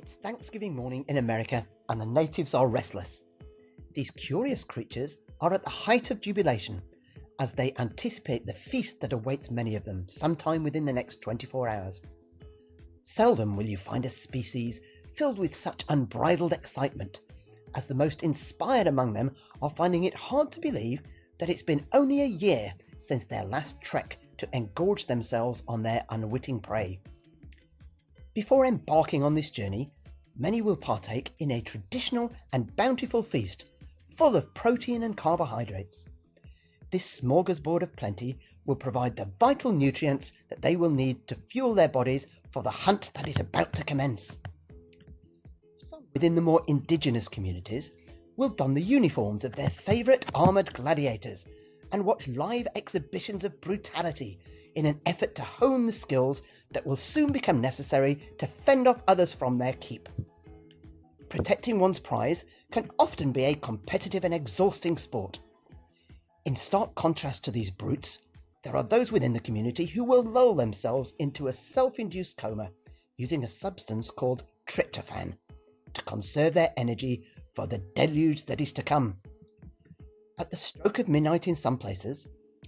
It's Thanksgiving morning in America, and the natives are restless. These curious creatures are at the height of jubilation as they anticipate the feast that awaits many of them sometime within the next 24 hours. Seldom will you find a species filled with such unbridled excitement, as the most inspired among them are finding it hard to believe that it's been only a year since their last trek to engorge themselves on their unwitting prey. Before embarking on this journey, many will partake in a traditional and bountiful feast full of protein and carbohydrates. This smorgasbord of plenty will provide the vital nutrients that they will need to fuel their bodies for the hunt that is about to commence. Some within the more indigenous communities will don the uniforms of their favourite armoured gladiators and watch live exhibitions of brutality in an effort to hone the skills that will soon become necessary to fend off others from their keep. Protecting one's prize can often be a competitive and exhausting sport. In stark contrast to these brutes, there are those within the community who will lull themselves into a self-induced coma using a substance called tryptophan to conserve their energy for the deluge that is to come. At the stroke of midnight in some places,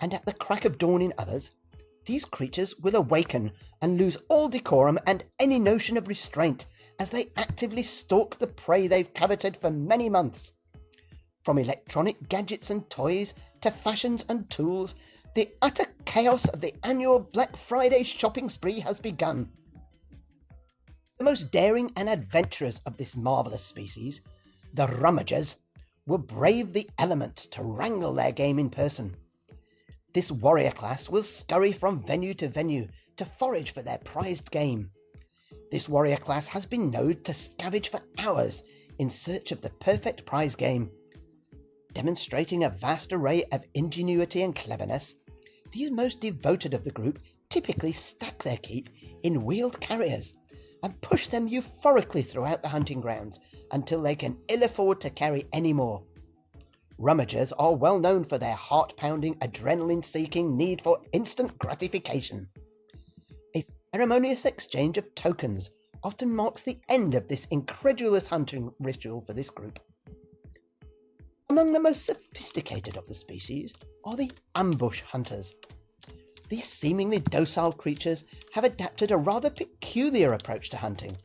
and at the crack of dawn in others, these creatures will awaken and lose all decorum and any notion of restraint as they actively stalk the prey they've coveted for many months. From electronic gadgets and toys to fashions and tools, the utter chaos of the annual Black Friday shopping spree has begun. The most daring and adventurous of this marvellous species, the rummagers, will brave the elements to wrangle their game in person. This warrior class will scurry from venue to venue to forage for their prized game. This warrior class has been known to scavenge for hours in search of the perfect prize game. Demonstrating a vast array of ingenuity and cleverness, these most devoted of the group typically stack their keep in wheeled carriers and push them euphorically throughout the hunting grounds until they can ill afford to carry any more. Rummagers are well known for their heart-pounding, adrenaline-seeking need for instant gratification. A ceremonious exchange of tokens often marks the end of this incredulous hunting ritual for this group. Among the most sophisticated of the species are the ambush hunters. These seemingly docile creatures have adapted a rather peculiar approach to hunting,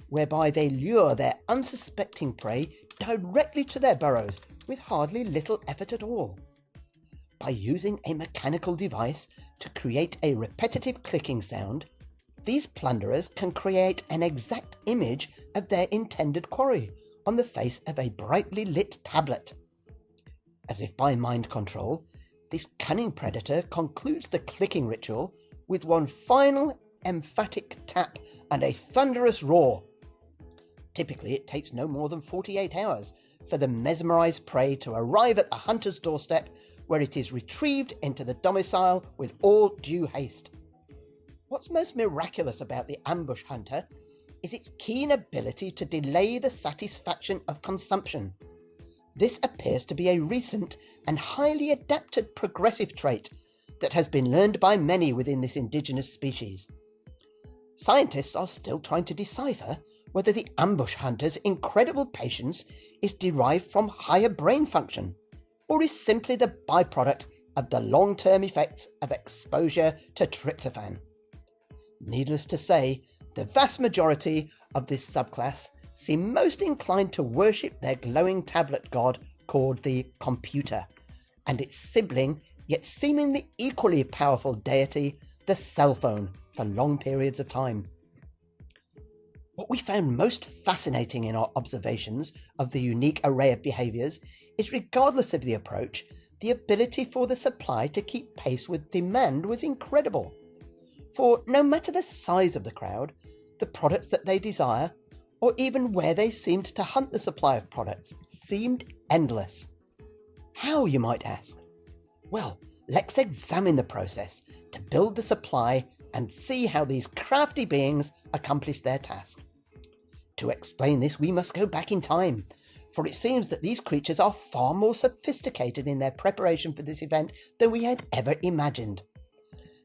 whereby they lure their unsuspecting prey directly to their burrows with hardly little effort at all. By using a mechanical device to create a repetitive clicking sound, these plunderers can create an exact image of their intended quarry on the face of a brightly lit tablet. As if by mind control, this cunning predator concludes the clicking ritual with one final emphatic tap and a thunderous roar. Typically, it takes no more than 48 hours for the mesmerized prey to arrive at the hunter's doorstep, where it is retrieved into the domicile with all due haste. What's most miraculous about the ambush hunter is its keen ability to delay the satisfaction of consumption. This appears to be a recent and highly adapted progressive trait that has been learned by many within this indigenous species. Scientists are still trying to decipher whether the ambush hunter's incredible patience is derived from higher brain function, or is simply the byproduct of the long-term effects of exposure to tryptophan. Needless to say, the vast majority of this subclass seem most inclined to worship their glowing tablet god called the computer, and its sibling, yet seemingly equally powerful deity, the cell phone, for long periods of time. What we found most fascinating in our observations of the unique array of behaviours is, regardless of the approach, the ability for the supply to keep pace with demand was incredible. For no matter the size of the crowd, the products that they desire, or even where they seemed to hunt the supply of products, seemed endless. How, you might ask? Well, let's examine the process to build the supply and see how these crafty beings accomplish their task. To explain this, we must go back in time, for it seems that these creatures are far more sophisticated in their preparation for this event than we had ever imagined.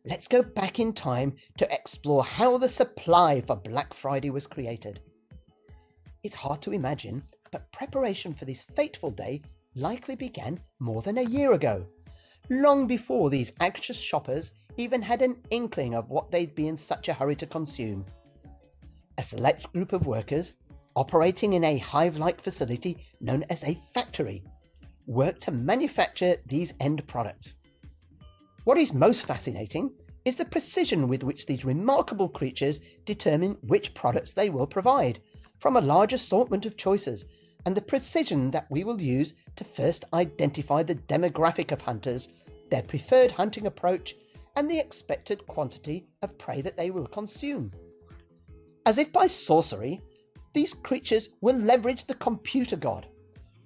Let's go back in time to explore how the supply for Black Friday was created. It's hard to imagine, but preparation for this fateful day likely began more than a year ago, long before these anxious shoppers even had an inkling of what they'd be in such a hurry to consume. A select group of workers, operating in a hive-like facility known as a factory, work to manufacture these end products. What is most fascinating is the precision with which these remarkable creatures determine which products they will provide, from a large assortment of choices, and the precision that we will use to first identify the demographic of hunters, their preferred hunting approach, and the expected quantity of prey that they will consume. As if by sorcery, these creatures will leverage the computer god,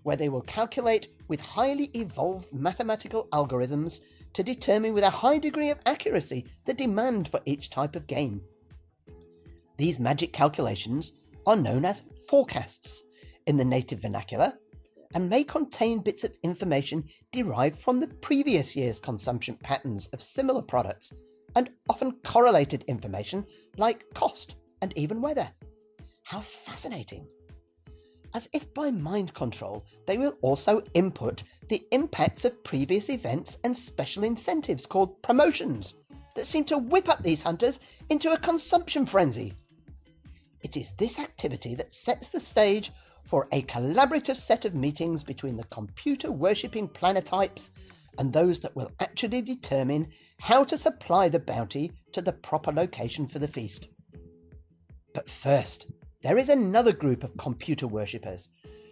where they will calculate with highly evolved mathematical algorithms to determine with a high degree of accuracy the demand for each type of game. These magic calculations are known as forecasts in the native vernacular and may contain bits of information derived from the previous year's consumption patterns of similar products, and often correlated information like cost and even weather. How fascinating! As if by mind control, they will also input the impacts of previous events and special incentives called promotions that seem to whip up these hunters into a consumption frenzy. It is this activity that sets the stage for a collaborative set of meetings between the computer-worshipping planetypes and those that will actually determine how to supply the bounty to the proper location for the feast. But first, there is another group of computer worshippers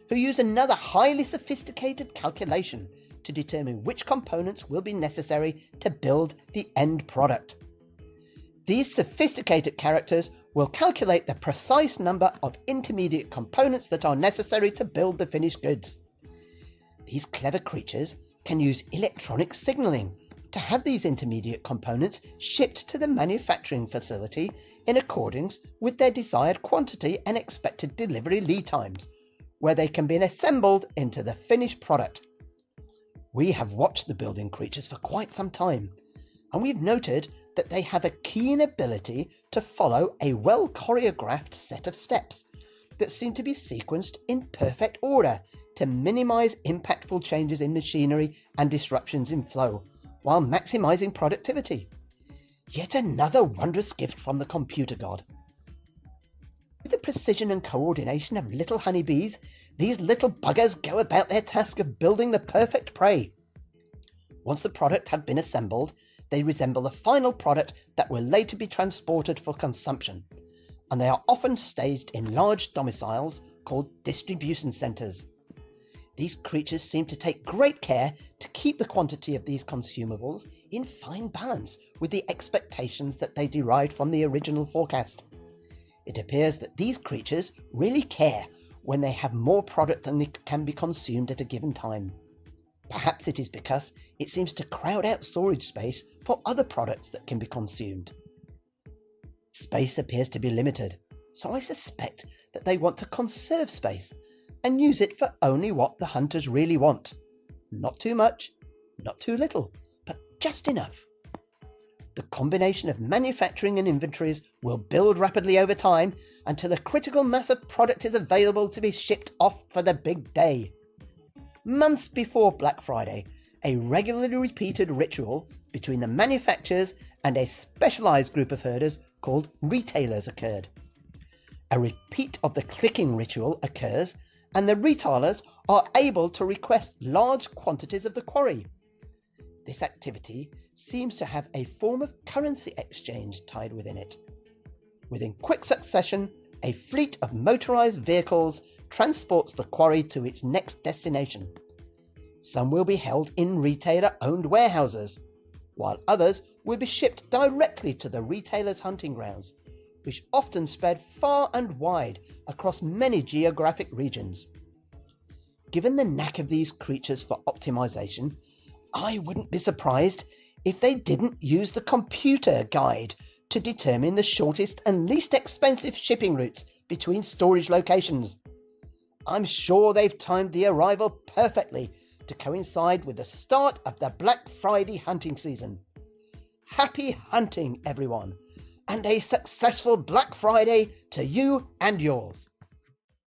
who use another highly sophisticated calculation to determine which components will be necessary to build the end product. These sophisticated characters will calculate the precise number of intermediate components that are necessary to build the finished goods. These clever creatures can use electronic signaling to have these intermediate components shipped to the manufacturing facility in accordance with their desired quantity and expected delivery lead times, where they can be assembled into the finished product. We have watched the building creatures for quite some time, and we've noted that they have a keen ability to follow a well-choreographed set of steps that seem to be sequenced in perfect order to minimize impactful changes in machinery and disruptions in flow, while maximizing productivity. Yet another wondrous gift from the computer god. With the precision and coordination of little honeybees, these little buggers go about their task of building the perfect prey. Once the product had been assembled, they resemble the final product that will later be transported for consumption, and they are often staged in large domiciles called distribution centers. These creatures seem to take great care to keep the quantity of these consumables in fine balance with the expectations that they derived from the original forecast. It appears that these creatures really care when they have more product than can be consumed at a given time. Perhaps it is because it seems to crowd out storage space for other products that can be consumed. Space appears to be limited, so I suspect that they want to conserve space and use it for only what the hunters really want. Not too much, not too little, but just enough. The combination of manufacturing and inventories will build rapidly over time until a critical mass of product is available to be shipped off for the big day. Months before Black Friday, a regularly repeated ritual between the manufacturers and a specialized group of herders called retailers occurred. A repeat of the clicking ritual occurs, and the retailers are able to request large quantities of the quarry. This activity seems to have a form of currency exchange tied within it. Within quick succession, a fleet of motorized vehicles transports the quarry to its next destination. Some will be held in retailer-owned warehouses, while others will be shipped directly to the retailer's hunting grounds, which often spread far and wide across many geographic regions. Given the knack of these creatures for optimization, I wouldn't be surprised if they didn't use the computer guide to determine the shortest and least expensive shipping routes between storage locations. I'm sure they've timed the arrival perfectly to coincide with the start of the Black Friday hunting season. Happy hunting, everyone, and a successful Black Friday to you and yours.